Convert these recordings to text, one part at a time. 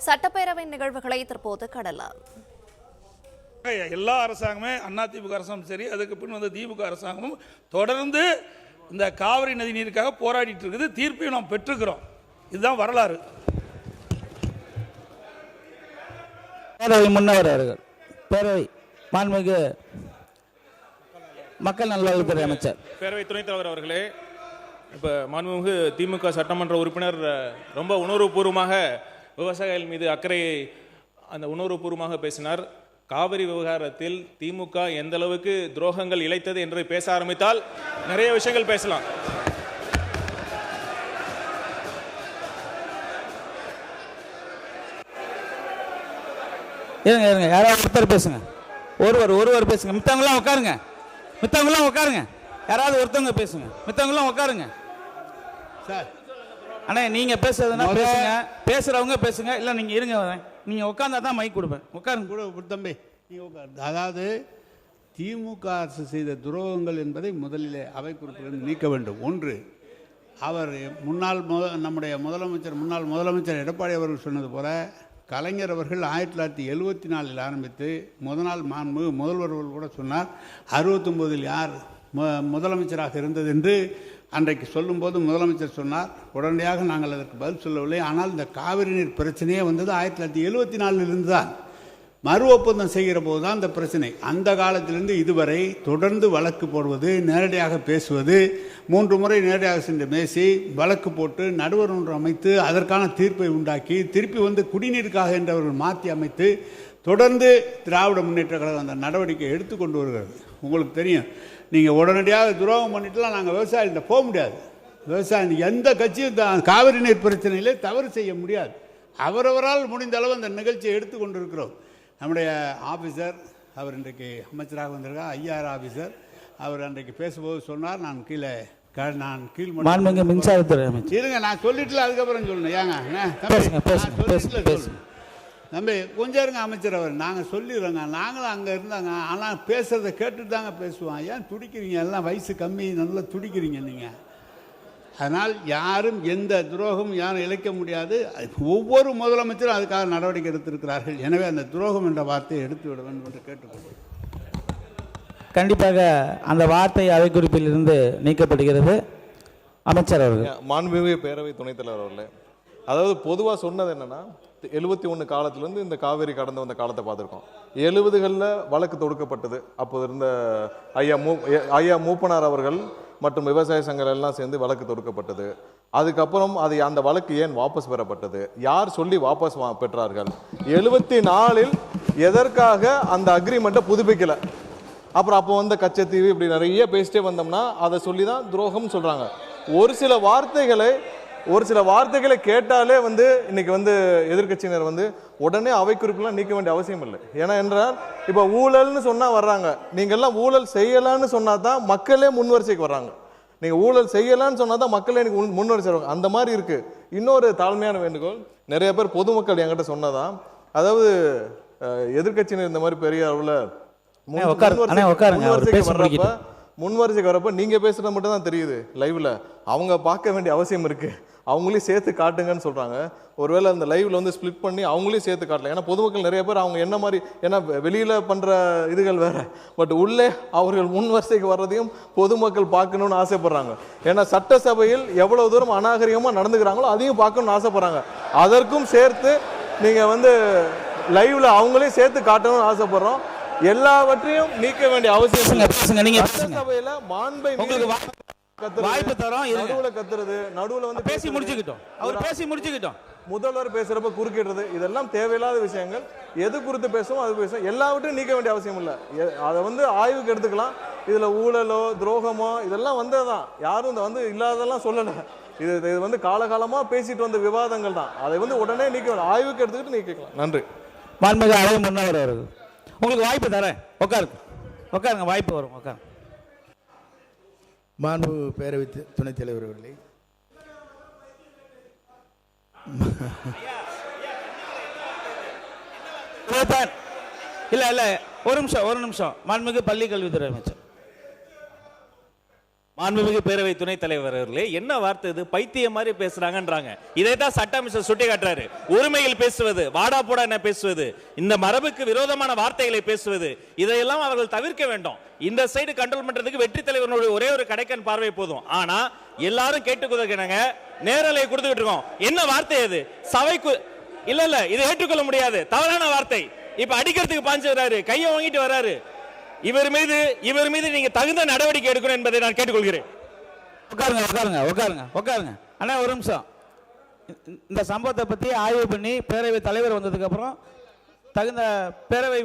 சட்டப்பேரவை நிகழ்வுகளை தற்போது கடலாம். எல்லா அரசாங்கமே அதிமுக அரசாங்கம் சரி, அதுக்கு பின் வந்த திமுக அரசாங்கமும் தொடர்ந்து இந்த காவிரி நதி நீருக்காக போராடிட்டு இருக்குது. தீர்ப்பையும் நாம் பெற்றுக்கிறோம். இதுதான் வரலாறு. பேரவை முன்னவர் அவர்கள், பேரவை மாண்புமிகு மக்கள் நல்வாழ்வுத்துறை அமைச்சர், பேரவை துணைத் தலைவர் அவர்களே, இப்போ மாண்புமிகு திமுக சட்டமன்ற உறுப்பினர் ரொம்ப உணர்வுபூர்வமாக விவசாயிகள் மீது அக்கறையை அந்த உணர்வுபூர்வமாக பேசினார். காவிரி விவகாரத்தில் திமுக எந்த அளவுக்கு துரோகங்கள் இழைத்தது என்று பேச ஆரம்பித்தால் நிறைய விஷயங்கள் பேசலாம். இருங்க இருங்க, யாராவது ஒருத்தர் பேசுங்க. ஒருவர் பேசுங்க. மித்தவங்களாம் உட்காருங்க. யாராவது ஒருத்தவங்க பேசுங்க. மித்தவங்களாம் உட்காருங்க. சார் அண்ணா, நீங்க பேசுறதுன்னா பேசுங்க, பேசுறவங்க பேசுங்க. இல்ல நீங்க இருங்க, நீங்க உட்கார்ந்தா தான் மைக் கொடுப்பேன். உட்காருங்க கூட தம்பி, நீ உட்காரு. அதாவது திமுக அரசு செய்த துரோகங்கள் என்பதை முதலிலே அவை குறிப்பிலிருந்து நீக்க வேண்டும். ஒன்று, அவர் நம்முடைய முன்னாள் முதலமைச்சர் எடப்பாடி அவர்கள் சொன்னது போல கலைஞர் அவர்கள் 1974 ஆரம்பித்து முதல் முதல்வர்கள் கூட சொன்னார், 69 யார் முதலமைச்சராக இருந்தது என்று அன்றைக்கு சொல்லும்போது முதலமைச்சர் சொன்னார். உடனடியாக நாங்கள் அதற்கு பதில் சொல்லவில்லை. ஆனால் இந்த காவிரி நீர் பிரச்சனையே வந்தது 1974 தான். மறு ஒப்பந்தம் செய்கிற போது தான் இந்த பிரச்சனை. அந்த காலத்திலிருந்து இதுவரை தொடர்ந்து வழக்கு போடுவது, நேரடியாக பேசுவது, 3 முறை நேரடியாக சென்று பேசி வழக்கு போட்டு நடுவர் ஒன்று அமைத்து அதற்கான தீர்ப்பை உண்டாக்கி திருப்பி வந்து குடிநீருக்காக என்றவர்கள் மாற்றி அமைத்து தொடர்ந்து திராவிட முன்னேற்ற கழகம் அந்த நடவடிக்கை எடுத்துக்கொண்டு வருகிறது. உங்களுக்கு தெரியும், நீங்கள் உடனடியாக துரோகம் பண்ணிட்டுலாம் நாங்கள் விவசாயிகிட்ட போக முடியாது. விவசாயம் எந்த கட்சியும் காவிரி நீர் பிரச்சனையிலே தவறு செய்ய முடியாது. அவரவரால் முடிந்த அளவு அந்த நிகழ்ச்சியை எடுத்துக்கொண்டு இருக்கிறோம். நம்முடைய ஆஃபீஸர் அவர் இன்றைக்கு அமைச்சராக வந்திருக்கார், ஐஆர் ஆஃபீஸர். அவர் அன்றைக்கு பேசும்போது சொன்னார், நான் கீழ் மின்சாரத்துறை அமைச்சர் இருங்க, நான் சொல்லிட்டுல அதுக்கப்புறம் சொல்லணும். ஏங்க தம்பி கொஞ்சம் இருங்க அமைச்சர் அவர், நாங்கள் சொல்லிடுறோங்க. நாங்களும் அங்கே இருந்தாங்க, ஆனால் பேசுகிறத கேட்டுட்டு தாங்க பேசுவோம். ஏன் துடிக்கிறீங்க? எல்லாம் வயசு கம்மி, நல்லா துடிக்கிறீங்க நீங்கள். அதனால் யாரும் எந்த துரோகம் யாரும் இழைக்க முடியாது. ஒவ்வொரு முதலமைச்சரும் அதுக்காக நடவடிக்கை எடுத்திருக்கிறார்கள். எனவே அந்த துரோகம் என்ற வார்த்தையை எடுத்து விட வேண்டும் என்று கேட்டுக்கொள்கிறேன். கண்டிப்பாக அந்த வார்த்தை அவை குறிப்பில் இருந்து நீக்கப்படுகிறது. அமைச்சர் அவர்கள். மாண்புமிகு பேரவை துணைத் தலைவர் அவர்களே, அதாவது பொதுவாக சொன்னது என்னன்னா, 71 காலத்திலேருந்து இந்த காவேரி கடந்து வந்த காலத்தை பார்த்துருக்கோம். 70களில் வழக்கு தொடுக்கப்பட்டது. அப்போது இருந்த ஐயா மூப்பனார் அவர்கள் மற்றும் விவசாய சங்கங்கள் எல்லாம் சேர்ந்து வழக்கு தொடுக்கப்பட்டது. அதுக்கப்புறம் அந்த வழக்கு ஏன் வாபஸ் பெறப்பட்டது, யார் சொல்லி வாபஸ் பெற்றார்கள், 74ல் எதற்காக அந்த அக்ரிமெண்ட்டை புதுப்பிக்கலை, அப்புறம் அப்போ வந்த கச்சத்தீவு, இப்படி நிறைய பேசிட்டே வந்தோம்னா அதை சொல்லி தான் துரோகம்னு சொல்கிறாங்க. ஒரு சில வார்த்தைகளை கேட்டாலே இன்னைக்கு எதிர்கட்சியினர் உடனே அவை குறிப்பெல்லாம் நீக்க வேண்டிய அவசியம் இல்லை. ஏன்னா என்றால் இப்போ ஊழல்னு சொன்னா வர்றாங்க, நீங்க எல்லாம் ஊழல் செய்யலான்னு சொன்னா தான் மக்களே முன்வரிசைக்கு வர்றாங்க. நீங்க ஊழல் செய்யலான்னு சொன்னா தான் மக்களே எனக்கு முன்வரிசை வருவாங்க. அந்த மாதிரி இருக்கு. இன்னொரு தாழ்மையான வேண்டுகோள், நிறைய பேர் பொதுமக்கள் என்கிட்ட சொன்னதான், அதாவது எதிர்கட்சியினர் இந்த மாதிரி பெரிய அளவுல முன்வரிசைக்கு வரப்ப நீங்க பேசுறது மட்டும் தான் தெரியுது லைவ்ல. அவங்க பார்க்க வேண்டிய அவசியம் இருக்கு. அவங்களையும் சேர்த்து காட்டுங்கன்னு சொல்றாங்க. ஒருவேளை அந்த லைவ்ல ஸ்பிளிட் பண்ணி அவங்களையும் சேர்த்து காட்டலாம். ஏன்னா பொதுமக்கள் நிறைய பேர் அவங்க என்ன மாதிரி, ஏன்னா வெளியில பண்ற இதுகள் வேற, பட் உள்ளே அவர்கள் முன்வரிசைக்கு வர்றதையும் பொதுமக்கள் பார்க்கணும்னு ஆசைப்படுறாங்க. ஏன்னா சட்டசபையில் எவ்வளவு தூரம் அநாகரிகமா நடந்துக்கிறாங்களோ அதையும் பார்க்கணும்னு ஆசைப்படுறாங்க. அதற்கும் சேர்த்து நீங்க லைவ்ல அவங்களையும் சேர்த்து காட்டணும்னு ஆசைப்படுறோம். எல்லாவற்றையும் நீக்க வேண்டிய அவசியம். சட்டசபையில மாண்பை வாய்ப்பு தரோம். நடுவுல கத்துறது, நடுவுல பேசி முடிச்சுக்கிட்டோம். முதல்வர் பேசுறப்ப குறுக்கிடுறது, இதெல்லாம் தேவையில்லாத விஷயங்கள். எது குறித்து பேசுவோம் அது பேசுவோம். எல்லாவற்றையும் நீக்க வேண்டிய அவசியம் இல்லை. அதை ஆய்வுக்கு எடுத்துக்கலாம். இதுல ஊழலோ துரோகமோ இதெல்லாம் வந்ததுதான். யாரும் இல்லாததெல்லாம் சொல்லல. இது காலகாலமா பேசிட்டு வந்த விவாதங்கள் தான். அதை உடனே நீக்க வேண்டிய, ஆய்வுக்கு எடுத்துக்கிட்டு நீக்கலாம். நன்றி. மாண்புமிகு அவை முன்னவர் அவர்கள், உங்களுக்கு வாய்ப்பு தரேன். உட்காருங்க, வாய்ப்பு வரும். உட்காருங்க. மாண்பு பேரவை துணைத் தலைவர் அவர்களே, இல்ல ஒரு நிமிஷம். மாண்புமிகு பள்ளி கல்வித்துறை அமைச்சர். மாண்புமிகு பேரவை துணைத் தலைவர் அவர்களே, என்ன வார்த்தை இது? பைத்தியம் மாதிரி பேசுறாங்கன்றாங்க. இதை தான் சட்ட அமைச்சர் சுட்டி காட்டுறாரு. உரிமையில் பேசுவது, வாடா போடா என்ன பேசுவது, இந்த மரபுக்கு விரோதமான வார்த்தைகளை பேசுவது, இதையெல்லாம் அவர்கள் தவிர்க்க வேண்டும். இந்த சைடு கண்ட்ரோல் பண்றதுக்கு வெற்றி தலைவர்களுடைய ஒரே ஒரு கடைக்கன் பார்வை போதும். ஆனா எல்லாரும் கேட்டுக்கொள்கிறாங்க, நேரலை கொடுத்துக்கிட்டு இருக்கோம். என்ன வார்த்தை அது? சபைக்கு இல்ல இதை ஏற்றுக்கொள்ள முடியாது, தவறான வார்த்தை. இப்ப அடிக்கிறதுக்கு பாஞ்சு வராரு, கையை வாங்கிட்டு வராரு. இவர் மீது நீங்க தகுந்த நடவடிக்கை எடுக்கணும் என்பதை நான் கேட்டுக்கொள்கிறேன். உட்காருங்க. அண்ணா ஒரு நிமிஷம். இந்த சம்பவத்தை பத்தி ஆய்வு பண்ணி பேரவை தலைவர் வந்ததுக்கு அப்புறம் தகுந்த பேரவை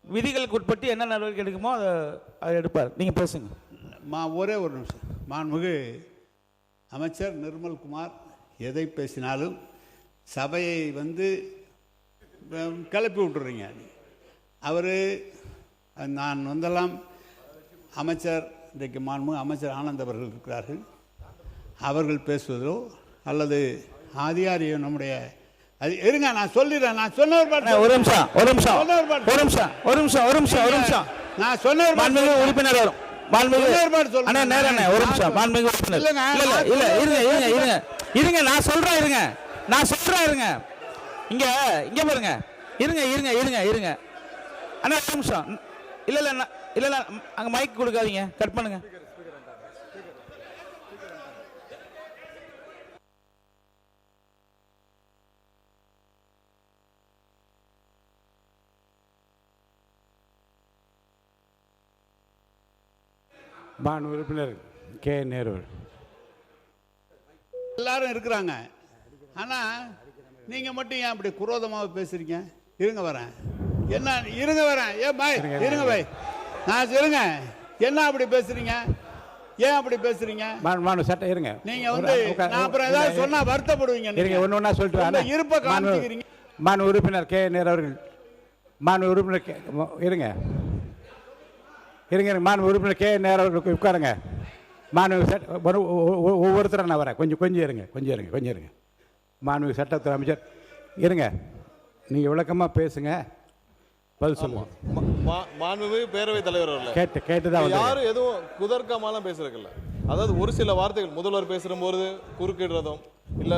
விதிகளுக்கு உட்பட்டு என்ன நடவடிக்கை எடுக்குமோ அதை எடுப்பார். நீங்க பேசுங்க. ஒரே ஒரு நிமிஷம். மாண்புமிகு அமைச்சர் நிர்மல்குமார் எதை பேசினாலும் சபையை கிளப்பி விட்டுறீங்க. அவர் நான் வந்தெல்லாம் அமைச்சர், இன்றைக்கு மாண்புமிகு அமைச்சர் ஆனந்த் அவர்கள் இருக்கிறார்கள், அவர்கள் பேசுவதோ அல்லது அதிகாரியோ நம்முடைய இருங்க, நான் சொல்லிடுறேன். நான் சொன்னவர் ஒரு நிமிஷம் நான் சொன்னவர் உறுப்பினர் வரும். இருங்க, நான் சொல்றேன். இங்க பாருங்க. இருங்க அண்ணா ஒரு நிமிஷம். இல்ல அங்க மைக் கொடுக்காதீங்க, கட் பண்ணுங்க. உறுப்பினர் கே நேரு எல்லாரும் இருக்கிறாங்க. ஆனா நீங்க மட்டும் ஏன் அப்படி குரோதமாக பேசுறீங்க? இருங்க வரேன். என்ன இருங்க வரேன். ஏன் பாய் இருங்க பாய், நான் இருங்க. என்ன அப்படி பேசுறீங்க? ஏன் அப்படி பேசுறீங்க? சட்டை இருங்க. நீங்க நான் அப்புறம் ஏதாவது சொன்னா வருத்தப்படுவீங்க. இருங்க, ஒண்ணா சொல்லிட்டு இருப்ப காமிக்கிறீங்க. உறுப்பினர் கே நேரு அவர்கள், உறுப்பினர் இருங்க. உறுப்பினர் கே நேரு அவர்களுக்கு உட்காருங்க. ஒவ்வொருத்தரும் நான் வரேன். கொஞ்சம் இருங்க. மாண்புமிகு சட்டத்துறை அமைச்சர் இருங்க, நீங்க விளக்கமா பேசுங்க, பதில் சொல்லுங்க. மாண்புமிகு பேரவைத் தலைவர் அவர்களே, கேட்டுதான் யாரும் எதுவும் குதர்க்கமாலாம் பேசுறதில்ல. அதாவது ஒரு சில வார்த்தைகள் முதல்வர் பேசும்போது குறுக்கிடுறதும், இல்ல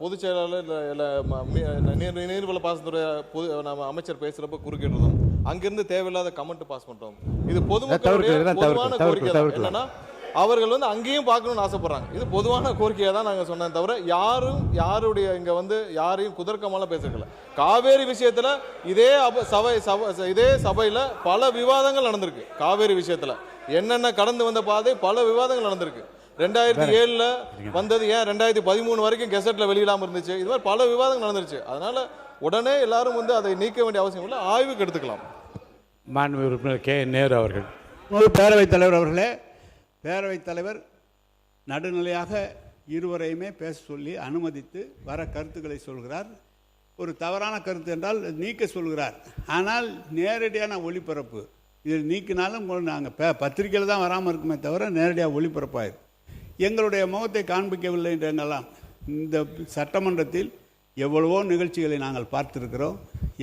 பொதுச் செயலாளர் இல்ல நீர்வள பாசனத்துறை நம்ம அமைச்சர் பேசுறப்ப குறுக்கிடுறதும், அங்கிருந்து தேவையில்லாத கமெண்ட் பாஸ் பண்றோம். இது பொதுமக்களுடைய பொதுவான கோரிக்கை. என்னன்னா அவர்கள் அங்கேயும் பார்க்கணும்னு ஆசைப்படுறாங்க. இது பொதுவான கோரிக்கையை தான் நாங்கள் சொன்னேன் தவிர யாருடைய இங்க யாரையும் குதர்க்கமாலாம் பேசுறதில்ல. காவேரி விஷயத்துல இதே சபையில பல விவாதங்கள் நடந்திருக்கு. காவேரி விஷயத்துல என்னென்ன கடந்து வந்த பாதை பல விவாதங்கள் நடந்திருக்கு. 2007 வந்தது ஏன் 2013 வரைக்கும் கெசட்ல வெளியிடாம இருந்துச்சு. இது மாதிரி பல விவாதங்கள் நடந்துருச்சு. அதனால உடனே எல்லாரும் அதை நீக்க வேண்டிய அவசியம் இல்லை, ஆய்வுக்கு எடுத்துக்கலாம். மாண்புமிகு உறுப்பினர் கே நேரு அவர்கள். பேரவைத் தலைவர் அவர்களே, பேரவைத் தலைவர் நடுநிலையாக இருவரையுமே பேச சொல்லி அனுமதித்து வர கருத்துக்களை சொல்கிறார். ஒரு தவறான கருத்து என்றால் நீக்க சொல்கிறார். ஆனால் நேரடியான ஒளிபரப்பு இது நீக்கினாலும் நாங்கள் பத்திரிகையில் தான் வராமல் இருக்குமே தவிர நேரடியாக ஒளிபரப்பாயிருக்கு. எங்களுடைய முகத்தை காண்பிக்கவில்லை என்றெல்லாம் இந்த சட்டமன்றத்தில் எவ்வளவோ நிகழ்ச்சிகளை நாங்கள் பார்த்திருக்கிறோம்,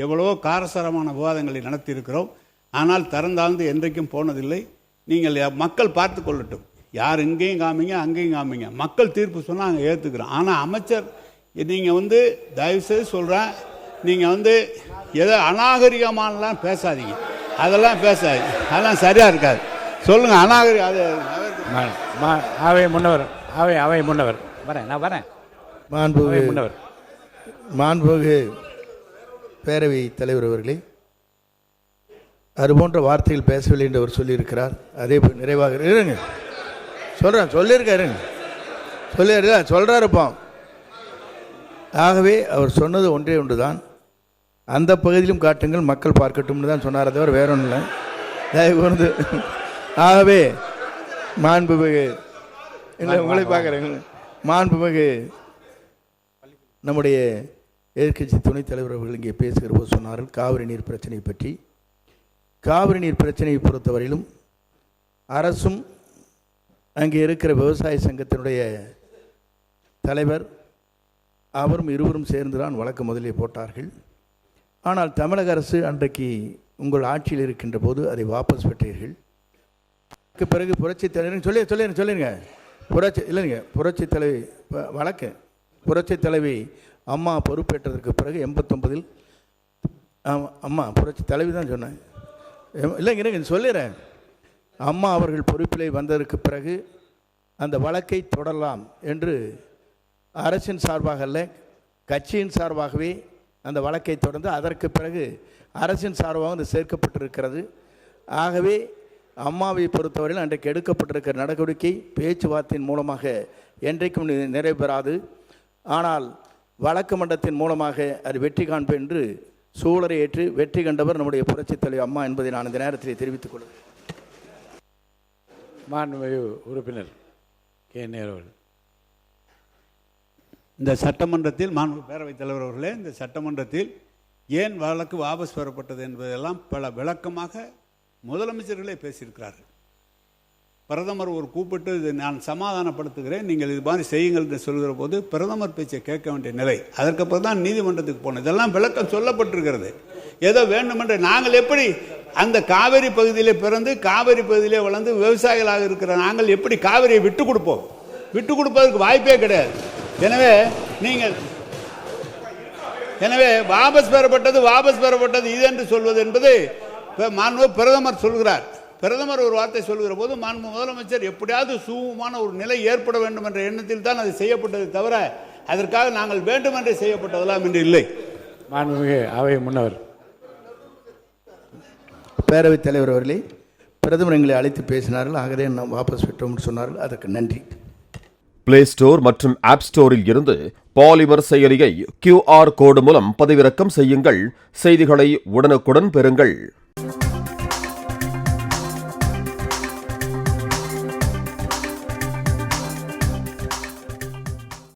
எவ்வளவோ காரசாரமான விவாதங்களை நடத்தியிருக்கிறோம். ஆனால் திறந்தாழ்ந்து என்றைக்கும் போனதில்லை. நீங்கள் மக்கள் பார்த்து கொள்ளட்டும். யார் இங்கேயும் காமிங்க அங்கேயும் காமிங்க, மக்கள் தீர்ப்பு சொன்னால் நாங்கள் ஏற்றுக்கிறோம். ஆனால் அமைச்சர் நீங்கள் தயவுசெய்து சொல்கிறேன், நீங்கள் ஏதோ அநாகரிகமானலாம் பேசாதீங்க. அதெல்லாம் பேசாதீங்க, அதெல்லாம் சரியாக இருக்காது. சொல்லுங்கள் அநாகரிகம். அது அவை முன்னவர் வரேன், நான் வரேன். மாண்புமிகு பேரவை தலைவர் அவர்களே, அதுபோன்ற வார்த்தைகள் பேசவில்லை என்று அவர் சொல்லியிருக்கிறார். அதே போல் நிறைவாக இருங்க சொல்கிறாருப்போம். ஆகவே அவர் சொன்னது ஒன்றே ஒன்று தான், அந்த பகுதியிலும் காட்டுங்கள் மக்கள் பார்க்கட்டும்னு தான் சொன்னார், தவிர வேற ஒன்றும் இல்லை. தயவு ஆகவே மாண்புமிகு இல்லை உங்களை பார்க்குறேங்க, மாண்புமிகு நம்முடைய எதிர்க்கட்சி துணைத் தலைவர் அவர்கள் இங்கே பேசுகிற போது சொன்னார்கள் காவிரி நீர் பிரச்சனை பற்றி. காவிரி நீர் பிரச்சனையை பொறுத்தவரையிலும் அரசும் அங்கே இருக்கிற விவசாய சங்கத்தினுடைய தலைவர் அவரும் இருவரும் சேர்ந்து தான் வழக்கு முதலே போட்டார்கள். ஆனால் தமிழக அரசு அன்றைக்கு உங்கள் ஆட்சியில் இருக்கின்ற போது அதை வாபஸ் பெற்றீர்கள். பிறகு புரட்சி தலைவர் சொல்லிருங்க புரட்சி தலைவி வழக்கு புரட்சி தலைவி அம்மா பொறுப்பேற்றதற்கு பிறகு 89 அம்மா புரட்சி தலைவி தான் சொன்னேன். இல்லைங்க சொல்லிடுறேன். அம்மா அவர்கள் பொறுப்பிலே வந்ததற்கு பிறகு அந்த வழக்கை தொடரலாம் என்று அரசின் சார்பாக அல்ல, கட்சியின் சார்பாகவே அந்த வழக்கை தொடர்ந்து அதற்கு பிறகு அரசின் சார்பாக அது சேர்க்கப்பட்டிருக்கிறது. ஆகவே அம்மாவை பொறுத்தவரையில் அன்றைக்கு எடுக்கப்பட்டிருக்கிற நடவடிக்கை பேச்சுவார்த்தையின் மூலமாக என்றைக்கும் நிறைவேறாது. ஆனால் வழக்கு மன்றத்தின் மூலமாக அது வெற்றி காண்பேன் என்று சூழலை ஏற்று வெற்றி கண்டவர் நம்முடைய புரட்சித் தலைவர் அம்மா என்பதை நான் இந்த நேரத்தில் தெரிவித்துக் கொள்கிறேன். மாண்புமிகு உறுப்பினர் கே. நேரு அவர்கள். இந்த சட்டமன்றத்தில் மாண்புமிகு பேரவைத் தலைவர் அவர்களே, இந்த சட்டமன்றத்தில் ஏன் வழக்கு வாபஸ் பெறப்பட்டது என்பதெல்லாம் பல விளக்கமாக முதலமைச்சர்களே பேசியிருக்கிறார்கள். பிரதமர் ஒரு கூப்பிட்டு இது நான் சமாதானப்படுத்துகிறேன், நீங்கள் இது மாதிரி செய்யுங்கள் என்று சொல்கிற போது பிரதமர் பேச்சை கேட்க வேண்டிய நிலை. அதற்கப்புறம் தான் நீதிமன்றத்துக்கு போனோம். இதெல்லாம் விளக்கம் சொல்லப்பட்டிருக்கிறது. ஏதோ வேண்டுமென்று நாங்கள் எப்படி அந்த காவிரி பகுதியிலே பிறந்து காவிரி பகுதியிலே வளர்ந்து விவசாயிகளாக இருக்கிற நாங்கள் எப்படி காவிரியை விட்டு கொடுப்போம்? விட்டு கொடுப்பதற்கு வாய்ப்பே கிடையாது. எனவே வாபஸ் பெறப்பட்டது இது என்று சொல்வது என்பது மாண்பு பிரதமர் சொல்கிறார். பிரதமர் ஒரு வார்த்தை சொல்கிற போது மாண்பு முதலமைச்சர் எப்படியாவது சுமூகமான ஒரு நிலை ஏற்பட வேண்டும் என்ற எண்ணத்தில் தான் அது செய்யப்பட்டது தவிர அதற்காக நாங்கள் வேண்டுமென்றே செய்யப்பட்டதெல்லாம் என்று இல்லை. மாண்புமிகு அவை முன்னவர். பேரவைத் தலைவர் அவர்களே, பிரதமர் எங்களை அழைத்து பேசினார்கள், ஆகவே நாம் வாபஸ் பெற்றோம் சொன்னார்கள், அதற்கு நன்றி. பிளே ஸ்டோர் மற்றும் ஆப் ஸ்டோரில் இருந்து பாலிமர் செயலியை QR கோடு மூலம் பதிவிறக்கம் செய்யுங்கள். செய்திகளை உடனுக்குடன் பெறுங்கள்.